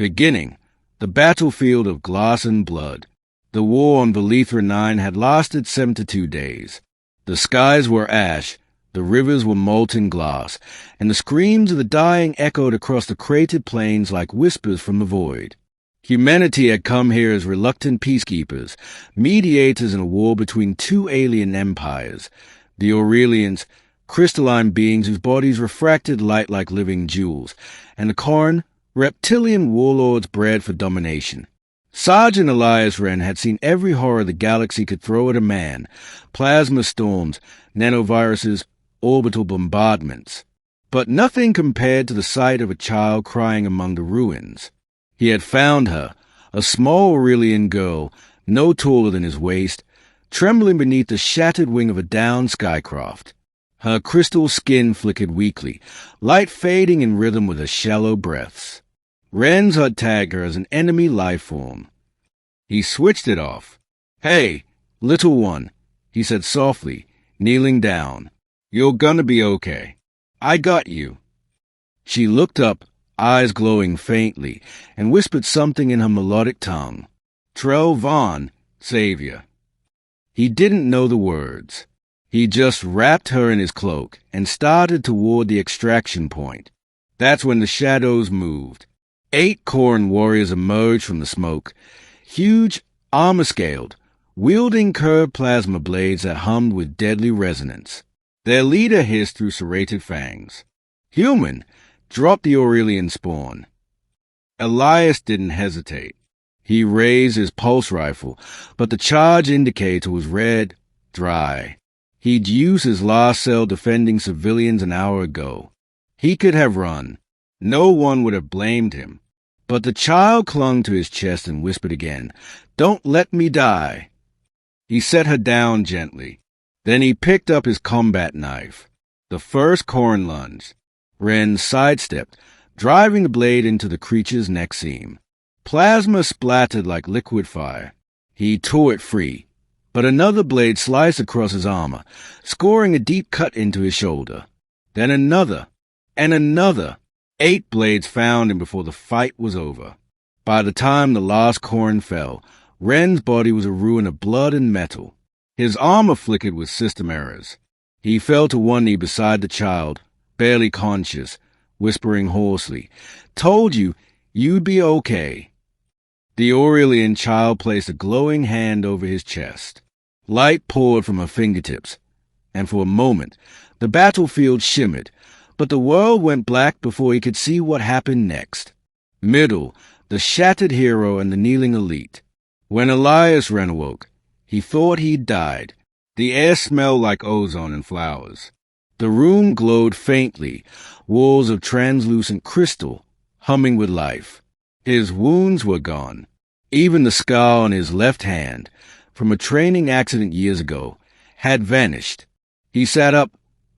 Beginning, the battlefield of glass and blood. The war on Valithra 9 had lasted 72 days. The skies were ash, the rivers were molten glass, and the screams of the dying echoed across the cratered plains like whispers from the void. Humanity had come here as reluctant peacekeepers, mediators in a war between two alien empires, the Aurelians, crystalline beings whose bodies refracted light like living jewels, and the Karn, reptilian warlords bred for domination. Sergeant Elias Wren had seen every horror the galaxy could throw at a man: plasma storms, nanoviruses, orbital bombardments. But nothing compared to the sight of a child crying among the ruins. He had found her, a small Aurelian girl, no taller than his waist, trembling beneath the shattered wing of a downed skycraft. Her crystal skin flickered weakly, light fading in rhythm with her shallow breaths. Wren's HUD tagged her as an enemy life form. He switched it off. "Hey, little one," he said softly, kneeling down. "You're gonna be okay. I got you." She looked up, eyes glowing faintly, and whispered something in her melodic tongue. "Trell Vaughn, Savior." He didn't know the words. He just wrapped her in his cloak and started toward the extraction point. That's when the shadows moved. 8 Khorne warriors emerged from the smoke, huge, armor-scaled, wielding curved plasma blades that hummed with deadly resonance. Their leader hissed through serrated fangs. "Human, drop the Aurelian spawn." Elias didn't hesitate. He raised his pulse rifle, but the charge indicator was red, dry. He'd used his last cell defending civilians an hour ago. He could have run. No one would have blamed him. But the child clung to his chest and whispered again, "Don't let me die." He set her down gently. Then he picked up his combat knife. The first Khorne lunge. Wren sidestepped, driving the blade into the creature's neck seam. Plasma splattered like liquid fire. He tore it free, but another blade sliced across his armor, scoring a deep cut into his shoulder. Then another, and another. 8 blades found him before the fight was over. By the time the last Khorne fell, Wren's body was a ruin of blood and metal. His armor flickered with system errors. He fell to one knee beside the child, barely conscious, whispering hoarsely, "Told you, you'd be okay." The Aurelian child placed a glowing hand over his chest. Light poured from her fingertips, and for a moment the battlefield shimmered, but the world went black before he could see what happened next. Middle, the shattered hero and the kneeling elite. When Elias Wren awoke, he thought he'd died. The air smelled like ozone and flowers. The room glowed faintly, walls of translucent crystal, humming with life. His wounds were gone. Even the scar on his left hand, from a training accident years ago, had vanished. He sat up,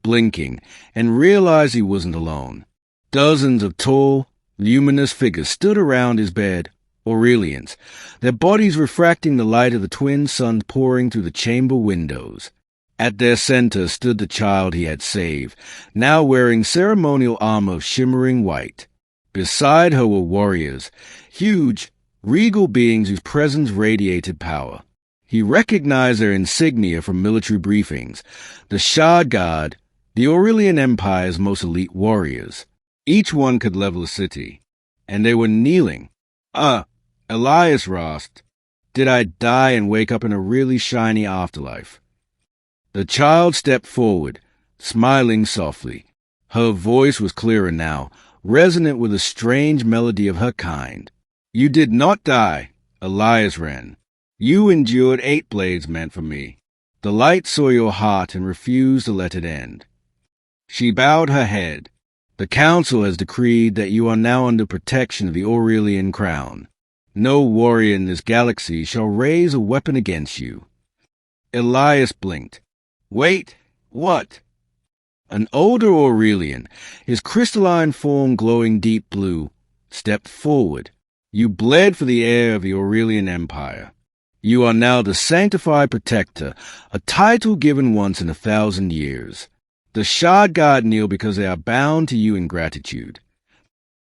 blinking, and realized he wasn't alone. Dozens of tall, luminous figures stood around his bed, Aurelians, their bodies refracting the light of the twin suns pouring through the chamber windows. At their center stood the child he had saved, now wearing ceremonial armor of shimmering white. Beside her were warriors, huge, regal beings whose presence radiated power. He recognized their insignia from military briefings, the Shard Guard, the Aurelian Empire's most elite warriors. Each one could level a city, and they were kneeling. Elias rasped, "Did I die and wake up in a really shiny afterlife?" The child stepped forward, smiling softly. Her voice was clearer now, resonant with a strange melody of her kind. "You did not die, Elias Wren. You endured 8 blades meant for me. The light saw your heart and refused to let it end." She bowed her head. "The Council has decreed that you are now under protection of the Aurelian Crown. No warrior in this galaxy shall raise a weapon against you." Elias blinked. "Wait, what?" An older Aurelian, his crystalline form glowing deep blue, stepped forward. "You bled for the heir of the Aurelian Empire. You are now the Sanctified Protector, a title given once in 1,000 years. The Shard Guard kneel because they are bound to you in gratitude."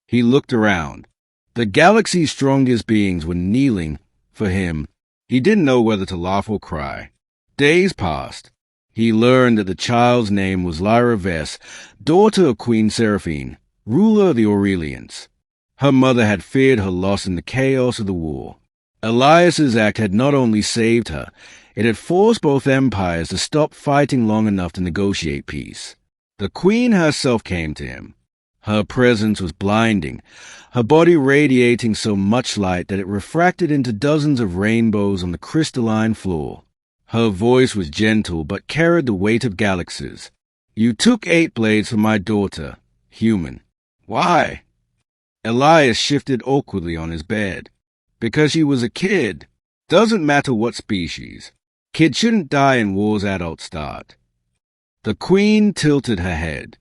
He looked around. The galaxy's strongest beings were kneeling for him. He didn't know whether to laugh or cry. Days passed. He learned that the child's name was Lyra Vess, daughter of Queen Seraphine, ruler of the Aurelians. Her mother had feared her loss in the chaos of the war. Elias's act had not only saved her, it had forced both empires to stop fighting long enough to negotiate peace. The queen herself came to him. Her presence was blinding, her body radiating so much light that it refracted into dozens of rainbows on the crystalline floor. Her voice was gentle but carried the weight of galaxies. "You took 8 blades from my daughter, human. Why?" Elias shifted awkwardly on his bed. "Because she was a kid. Doesn't matter what species. Kids shouldn't die in wars adults start." The queen tilted her head.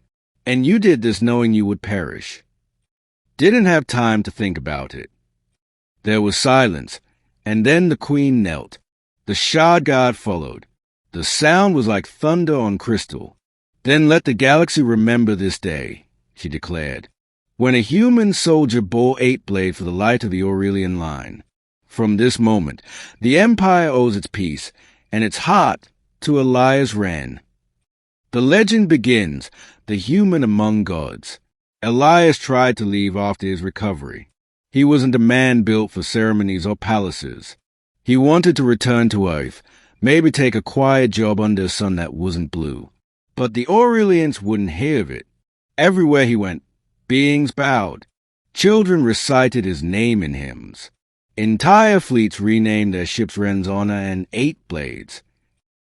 "And you did this knowing you would perish." Didn't have time to think about it. There was silence, and then the queen knelt. The shard guard followed. The sound was like thunder on crystal. "Then let the galaxy remember this day," she declared, "when a human soldier bore 8 blade for the light of the Aurelian line. From this moment, the Empire owes its peace and its heart to Elias Wren." The legend begins, the human among gods. Elias tried to leave after his recovery. He wasn't a man built for ceremonies or palaces. He wanted to return to Earth, maybe take a quiet job under a sun that wasn't blue. But the Aurelians wouldn't hear of it. Everywhere he went, beings bowed. Children recited his name in hymns. Entire fleets renamed their ships Wren's honor and 8 blades.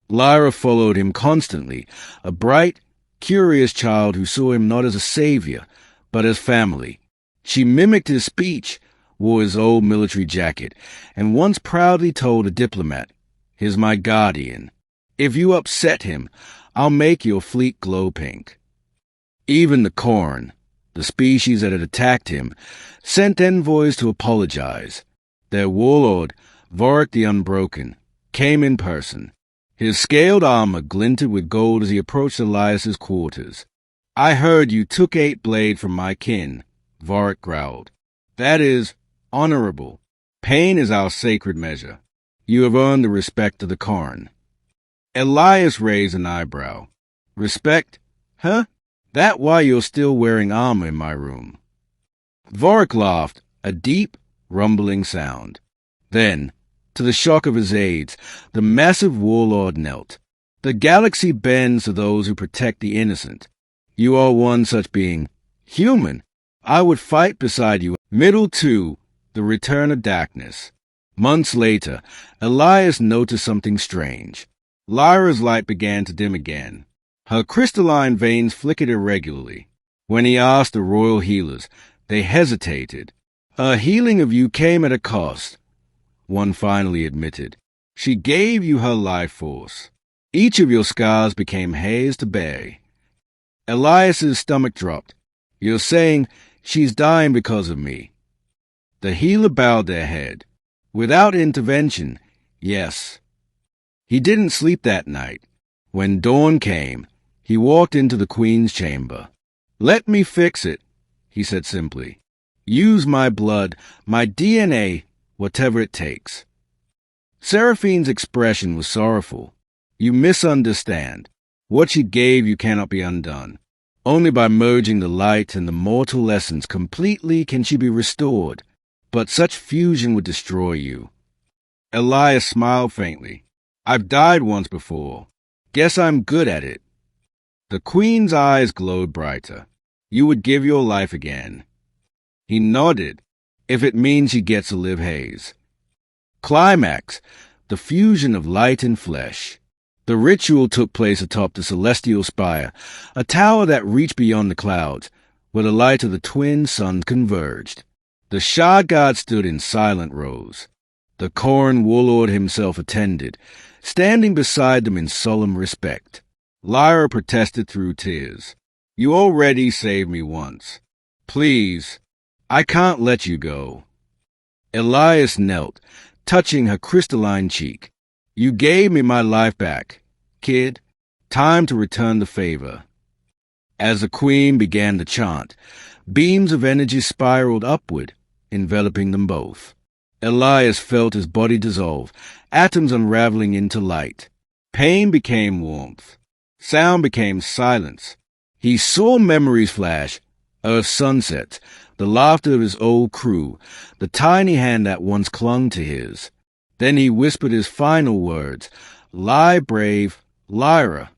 Lyra followed him constantly, a bright, curious child who saw him not as a savior, but as family. She mimicked his speech, wore his old military jacket, and once proudly told a diplomat, "He's my guardian. If you upset him, I'll make your fleet glow pink." Even the Corn, the species that had attacked him, sent envoys to apologize. Their warlord, Vorik the Unbroken, came in person. His scaled armor glinted with gold as he approached Elias's quarters. "I heard you took 8 blade from my kin," Vorik growled. "That is honorable. Pain is our sacred measure. You have earned the respect of the Karn." Elias raised an eyebrow. "Respect? Huh? That why you're still wearing armor in my room?" Vorik laughed, a deep, rumbling sound. Then, to the shock of his aides, the massive warlord knelt. "The galaxy bends to those who protect the innocent. You are one such being. Human, I would fight beside you." Middle 2, the return of darkness. Months later, Elias noticed something strange. Lyra's light began to dim again. Her crystalline veins flickered irregularly. When he asked the royal healers, they hesitated. "A healing of you came at a cost," one finally admitted. "She gave you her life force. Each of your scars became haze to bear." Elias's stomach dropped. "You're saying she's dying because of me?" The healer bowed their head. "Without intervention, yes." He didn't sleep that night. When dawn came, he walked into the queen's chamber. "Let me fix it," he said simply. "Use my blood, my DNA, whatever it takes." Seraphine's expression was sorrowful. "You misunderstand. What she gave you cannot be undone. Only by merging the light and the mortal essence completely can she be restored. But such fusion would destroy you." Elias smiled faintly. "I've died once before. Guess I'm good at it." The queen's eyes glowed brighter. "You would give your life again." He nodded. "If it means she gets to live haze." Climax, the fusion of light and flesh. The ritual took place atop the celestial spire, a tower that reached beyond the clouds, where the light of the twin suns converged. The shard guard stood in silent rows. The Corn warlord himself attended, standing beside them in solemn respect. Lyra protested through tears. "You already saved me once. Please, I can't let you go." Elias knelt, touching her crystalline cheek. "You gave me my life back, kid. Time to return the favor." As the queen began to chant, beams of energy spiraled upward, enveloping them both. Elias felt his body dissolve, atoms unraveling into light. Pain became warmth. Sound became silence. He saw memories flash, Earth's sunsets, the laughter of his old crew, the tiny hand that once clung to his. Then he whispered his final words, "Lie, brave, Lyra."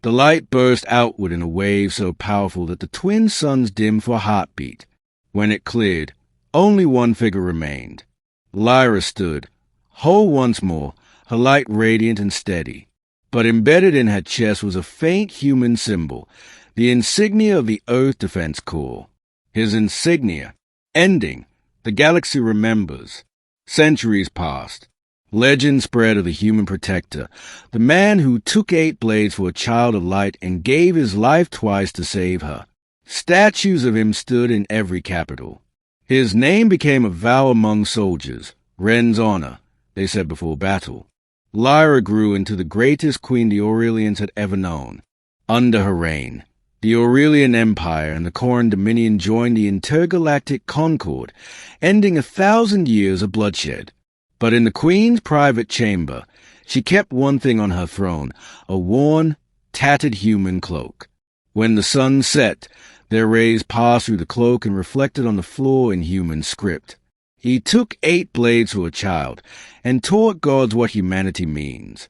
The light burst outward in a wave so powerful that the twin suns dimmed for a heartbeat. When it cleared, only one figure remained. Lyra stood, whole once more, her light radiant and steady. But embedded in her chest was a faint human symbol, the insignia of the Earth Defense Corps. His insignia. Ending. The galaxy remembers. Centuries passed. Legend spread of the human protector, the man who took 8 blades for a child of light and gave his life twice to save her. Statues of him stood in every capital. His name became a vow among soldiers, Ren's honor, they said before battle. Lyra grew into the greatest queen the Aurelians had ever known. Under her reign, the Aurelian Empire and the Corran Dominion joined the intergalactic concord, ending 1,000 years of bloodshed. But in the queen's private chamber, she kept one thing on her throne, a worn, tattered human cloak. When the sun set, their rays passed through the cloak and reflected on the floor in human script. He took 8 blades for a child and taught gods what humanity means.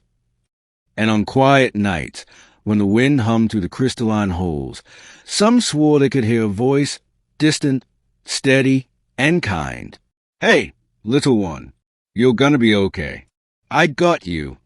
And on quiet nights, when the wind hummed through the crystalline halls, some swore they could hear a voice, distant, steady, and kind. "Hey, little one, you're gonna be okay. I got you."